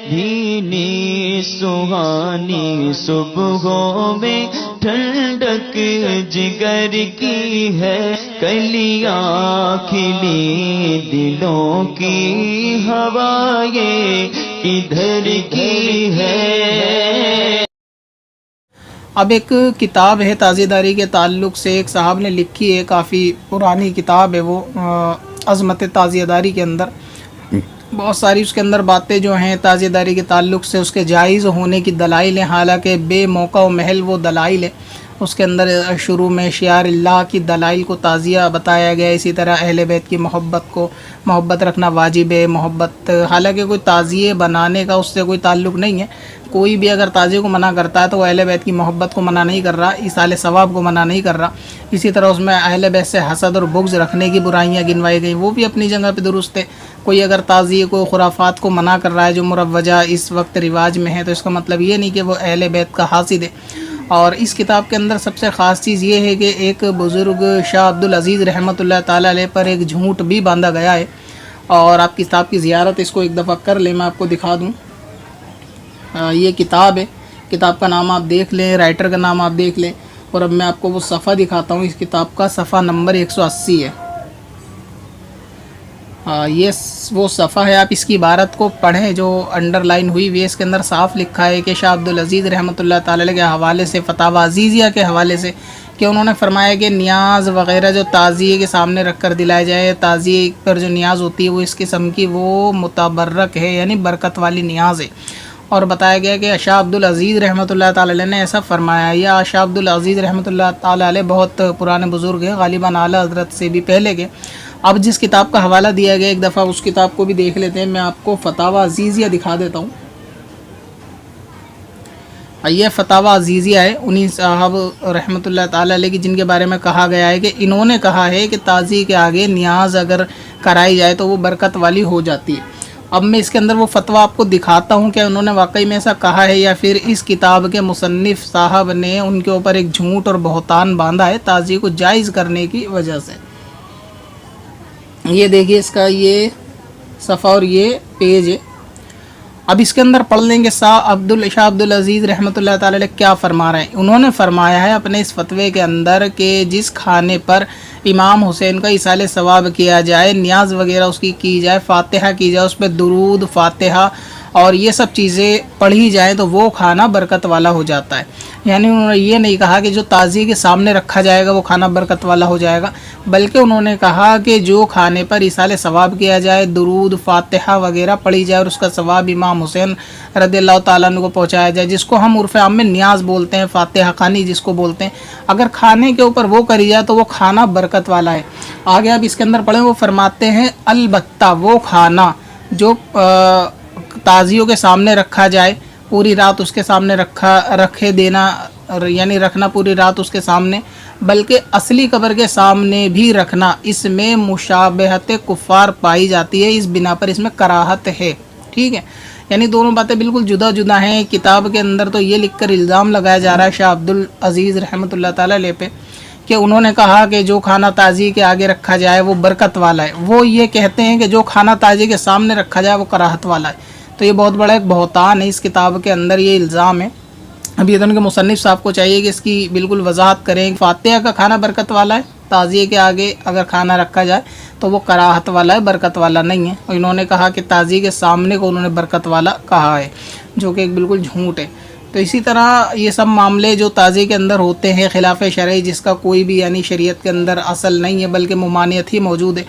بھینی سہانی صبحوں میں ٹھنڈک جگر کی ہے، کلیاں کھلی دلوں کی ہوائیں کدھر کی ہے۔ اب ایک کتاب ہے تازیہ داری کے تعلق سے، ایک صاحب نے لکھی ہے، کافی پرانی کتاب ہے وہ، عظمت تازیہ داری کے اندر بہت ساری اس کے اندر باتیں جو ہیں تازیہ داری کے تعلق سے اس کے جائز ہونے کی دلائل ہیں، حالانکہ بے موقع و محل وہ دلائل ہے۔ اس کے اندر شروع میں شعار اللہ کی دلائل کو تعزیہ بتایا گیا، اسی طرح اہل بیت کی محبت رکھنا واجب ہے، محبت، حالانکہ کوئی تعزیے بنانے کا اس سے کوئی تعلق نہیں ہے۔ کوئی بھی اگر تعزیے کو منع کرتا ہے تو وہ اہل بیت کی محبت کو منع نہیں کر رہا، ایصال ثواب کو منع نہیں کر رہا۔ اسی طرح اس میں اہل بیت سے حسد اور بغض رکھنے کی برائیاں گنوائی گئیں، وہ بھی اپنی جگہ پہ درست ہے۔ کوئی اگر تعزیے کو، خرافات کو منع کر رہا ہے جو مروجہ اس وقت رواج میں ہے، تو اس کا مطلب یہ نہیں کہ وہ اہل بیت کا حاسد ہے۔ اور اس کتاب کے اندر سب سے خاص چیز یہ ہے کہ ایک بزرگ شاہ عبدالعزیز رحمۃ اللہ تعالیٰ علیہ پر ایک جھوٹ بھی باندھا گیا ہے، اور آپ کتاب کی زیارت اس کو ایک دفعہ کر لیں، میں آپ کو دکھا دوں۔ یہ کتاب ہے، کتاب کا نام آپ دیکھ لیں، رائٹر کا نام آپ دیکھ لیں، اور اب میں آپ کو وہ صفحہ دکھاتا ہوں۔ اس کتاب کا صفحہ نمبر 180 ہے۔ یہ وہ صفحہ ہے، آپ اس کی عبارت کو پڑھیں جو انڈر لائن ہوئی ہوئی ہے۔ اس کے اندر صاف لکھا ہے کہ شاہ عبدالعزیز رحمۃ اللہ تعالی علیہ کے حوالے سے، فتاوی عزیزیہ کے حوالے سے، کہ انہوں نے فرمایا کہ نیاز وغیرہ جو تعزیے کے سامنے رکھ کر دلائے جائے، تعزیے پر جو نیاز ہوتی ہے وہ اس قسم کی وہ متبرک ہے، یعنی برکت والی نیاز ہے۔ اور بتایا گیا کہ شاہ عبدالعزیز رحمۃ اللہ تعالی علیہ نے ایسا فرمایا۔ یا شاہ عبدالعزیز رحمۃ اللہ تعالی علیہ بہت پرانے بزرگ ہیں، غالباً اعلیٰ حضرت سے بھی پہلے کے۔ اب جس کتاب کا حوالہ دیا گیا ایک دفعہ اس کتاب کو بھی دیکھ لیتے ہیں۔ میں آپ کو فتاوی عزیزیہ دکھا دیتا ہوں۔ یہ فتاوی عزیزیہ ہے انہی صاحب رحمۃ اللہ تعالی علیہ کی، جن کے بارے میں کہا گیا ہے کہ انہوں نے کہا ہے کہ تعزیے کے آگے نیاز اگر کرائی جائے تو وہ برکت والی ہو جاتی ہے۔ اب میں اس کے اندر وہ فتویٰ آپ کو دکھاتا ہوں کہ انہوں نے واقعی میں ایسا کہا ہے یا پھر اس کتاب کے مصنف صاحب نے ان کے اوپر ایک جھوٹ اور بہتان باندھا ہے تعزیے کو جائز کرنے کی وجہ سے۔ یہ دیکھیے اس کا یہ صفحہ اور یہ پیج ہے۔ اب اس کے اندر پڑھ لیں گے شاہ عبدالعزیز رحمۃ اللہ تعالی علیہ کیا فرما رہے ہیں۔ انہوں نے فرمایا ہے اپنے اس فتوے کے اندر کہ جس کھانے پر امام حسین کا ایصال ثواب کیا جائے، نیاز وغیرہ اس کی جائے، فاتحہ کی جائے، اس پہ درود، فاتحہ اور یہ سب چیزیں پڑھی جائیں تو وہ کھانا برکت والا ہو جاتا ہے۔ یعنی انہوں نے یہ نہیں کہا کہ جو تعزیے کے سامنے رکھا جائے گا وہ کھانا برکت والا ہو جائے گا، بلکہ انہوں نے کہا کہ جو کھانے پر ایصال ثواب کیا جائے، درود، فاتحہ وغیرہ پڑھی جائے اور اس کا ثواب امام حسین رضی اللہ تعالیٰ عنہ کو پہنچایا جائے، جس کو ہم عرف عام میں نیاز بولتے ہیں، فاتحہ خوانی جس کو بولتے ہیں، اگر کھانے کے اوپر وہ کری جائے تو وہ کھانا برکت والا ہے۔ آگے آپ اس کے اندر پڑھیں، وہ فرماتے ہیں البتہ وہ کھانا جو تعزیوں کے سامنے رکھا جائے، پوری رات اس کے سامنے رکھے دینا، یعنی رکھنا پوری رات اس کے سامنے، بلکہ اصلی قبر کے سامنے بھی رکھنا، اس میں مشابہت کفار پائی جاتی ہے، اس بنا پر اس میں کراہت ہے۔ ٹھیک ہے، یعنی دونوں باتیں بالکل جدا جدا ہیں۔ کتاب کے اندر تو یہ لکھ کر الزام لگایا جا رہا ہے شاہ عبدالعزیز رحمۃ اللہ تعالی علیہ پہ کہ انہوں نے کہا کہ جو کھانا تعزیے کے آگے رکھا جائے وہ برکت والا ہے، وہ یہ کہتے ہیں کہ جو کھانا تعزیے کے سامنے رکھا جائے وہ کراہت والا ہے۔ تو یہ بہت بڑا ایک بہتان ہے، اس کتاب کے اندر یہ الزام ہے۔ اب یہ تو ان کے مصنف صاحب کو چاہیے کہ اس کی بالکل وضاحت کریں۔ فاتحہ کا کھانا برکت والا ہے، تعزیے کے آگے اگر کھانا رکھا جائے تو وہ کراہت والا ہے، برکت والا نہیں ہے۔ اور انہوں نے کہا کہ تعزیے کے سامنے کو انہوں نے برکت والا کہا ہے، جو کہ ایک بالکل جھوٹ ہے۔ تو اسی طرح یہ سب معاملے جو تعزیے کے اندر ہوتے ہیں خلاف شرعی، جس کا کوئی بھی یعنی شریعت کے اندر اصل نہیں ہے بلکہ ممانعت ہی موجود ہے۔